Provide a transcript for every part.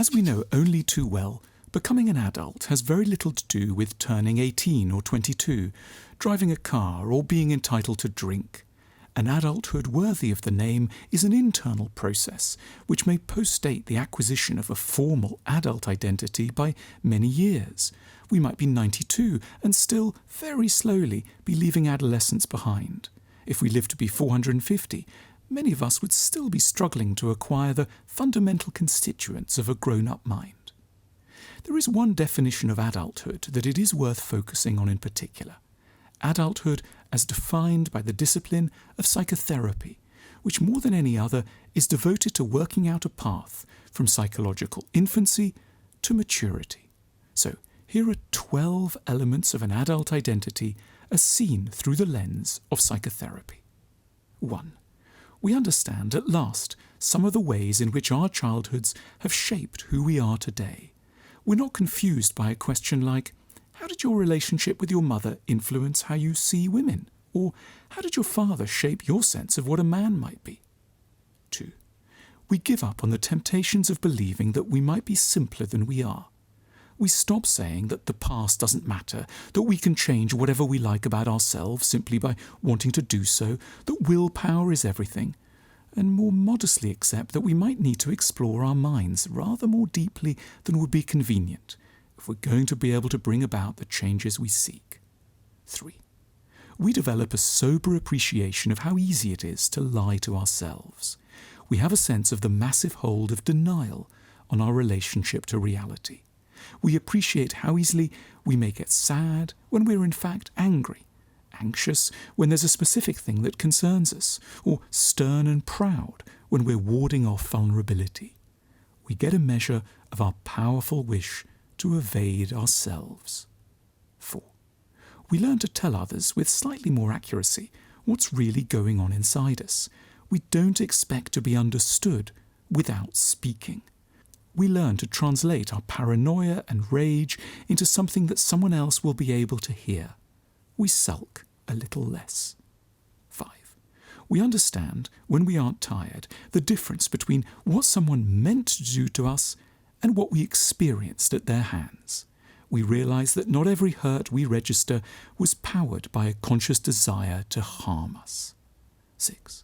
As we know only too well, becoming an adult has very little to do with turning 18 or 22, driving a car or being entitled to drink. An adulthood worthy of the name is an internal process which may postdate the acquisition of a formal adult identity by many years. We might be 92 and still, very slowly, be leaving adolescence behind. If we live to be 450, many of us would still be struggling to acquire the fundamental constituents of a grown-up mind. There is one definition of adulthood that it is worth focusing on in particular. Adulthood as defined by the discipline of psychotherapy, which more than any other is devoted to working out a path from psychological infancy to maturity. So, here are 12 elements of an adult identity as seen through the lens of psychotherapy. 1. We understand at last some of the ways in which our childhoods have shaped who we are today. We're not confused by a question like, how did your relationship with your mother influence how you see women? Or how did your father shape your sense of what a man might be? 2. We give up on the temptations of believing that we might be simpler than we are. We stop saying that the past doesn't matter, that we can change whatever we like about ourselves simply by wanting to do so, that willpower is everything, and more modestly accept that we might need to explore our minds rather more deeply than would be convenient if we're going to be able to bring about the changes we seek. 3. We develop a sober appreciation of how easy it is to lie to ourselves. We have a sense of the massive hold of denial on our relationship to reality. We appreciate how easily we may get sad when we're in fact angry, anxious when there's a specific thing that concerns us, or stern and proud when we're warding off vulnerability. We get a measure of our powerful wish to evade ourselves. 4. We learn to tell others with slightly more accuracy what's really going on inside us. We don't expect to be understood without speaking. We learn to translate our paranoia and rage into something that someone else will be able to hear. We sulk a little less. 5. We understand, when we aren't tired, the difference between what someone meant to do to us and what we experienced at their hands. We realize that not every hurt we register was powered by a conscious desire to harm us. 6.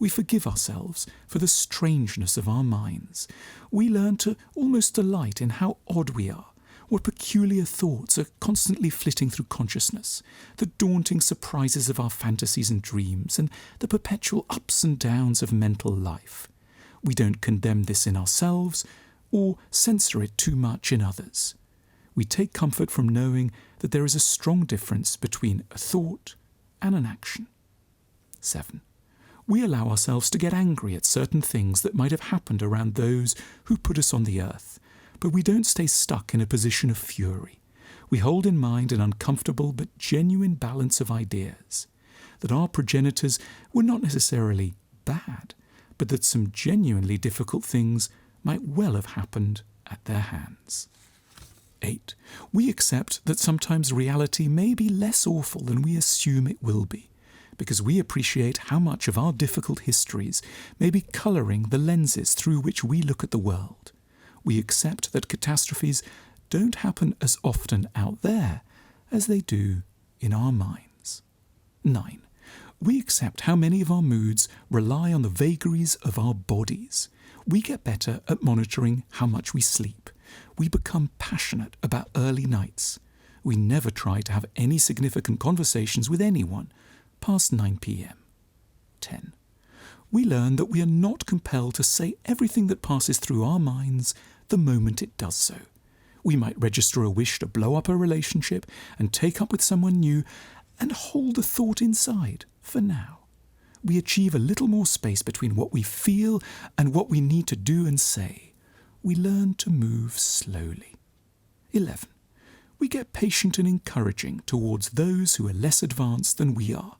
We forgive ourselves for the strangeness of our minds. We learn to almost delight in how odd we are, what peculiar thoughts are constantly flitting through consciousness, the daunting surprises of our fantasies and dreams, and the perpetual ups and downs of mental life. We don't condemn this in ourselves or censor it too much in others. We take comfort from knowing that there is a strong difference between a thought and an action. 7. We allow ourselves to get angry at certain things that might have happened around those who put us on the earth, but we don't stay stuck in a position of fury. We hold in mind an uncomfortable but genuine balance of ideas, that our progenitors were not necessarily bad, but that some genuinely difficult things might well have happened at their hands. 8. We accept that sometimes reality may be less awful than we assume it will be, because we appreciate how much of our difficult histories may be colouring the lenses through which we look at the world. We accept that catastrophes don't happen as often out there as they do in our minds. 9. We accept how many of our moods rely on the vagaries of our bodies. We get better at monitoring how much we sleep. We become passionate about early nights. We never try to have any significant conversations with anyone past 9 p.m. 10. We learn that we are not compelled to say everything that passes through our minds the moment it does so. We might register a wish to blow up a relationship and take up with someone new and hold the thought inside for now. We achieve a little more space between what we feel and what we need to do and say. We learn to move slowly. 11. We get patient and encouraging towards those who are less advanced than we are.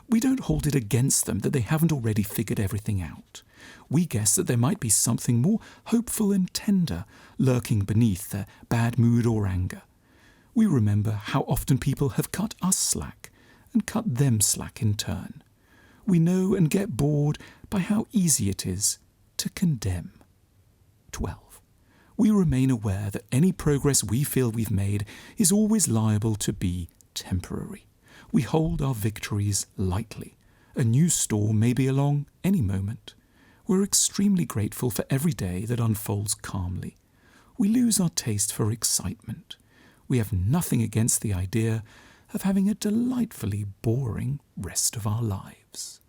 We don't hold it against them that they haven't already figured everything out. We guess that there might be something more hopeful and tender lurking beneath their bad mood or anger. We remember how often people have cut us slack and cut them slack in turn. We know and get bored by how easy it is to condemn. 12. We remain aware that any progress we feel we've made is always liable to be temporary. We hold our victories lightly. A new storm may be along any moment. We're extremely grateful for every day that unfolds calmly. We lose our taste for excitement. We have nothing against the idea of having a delightfully boring rest of our lives.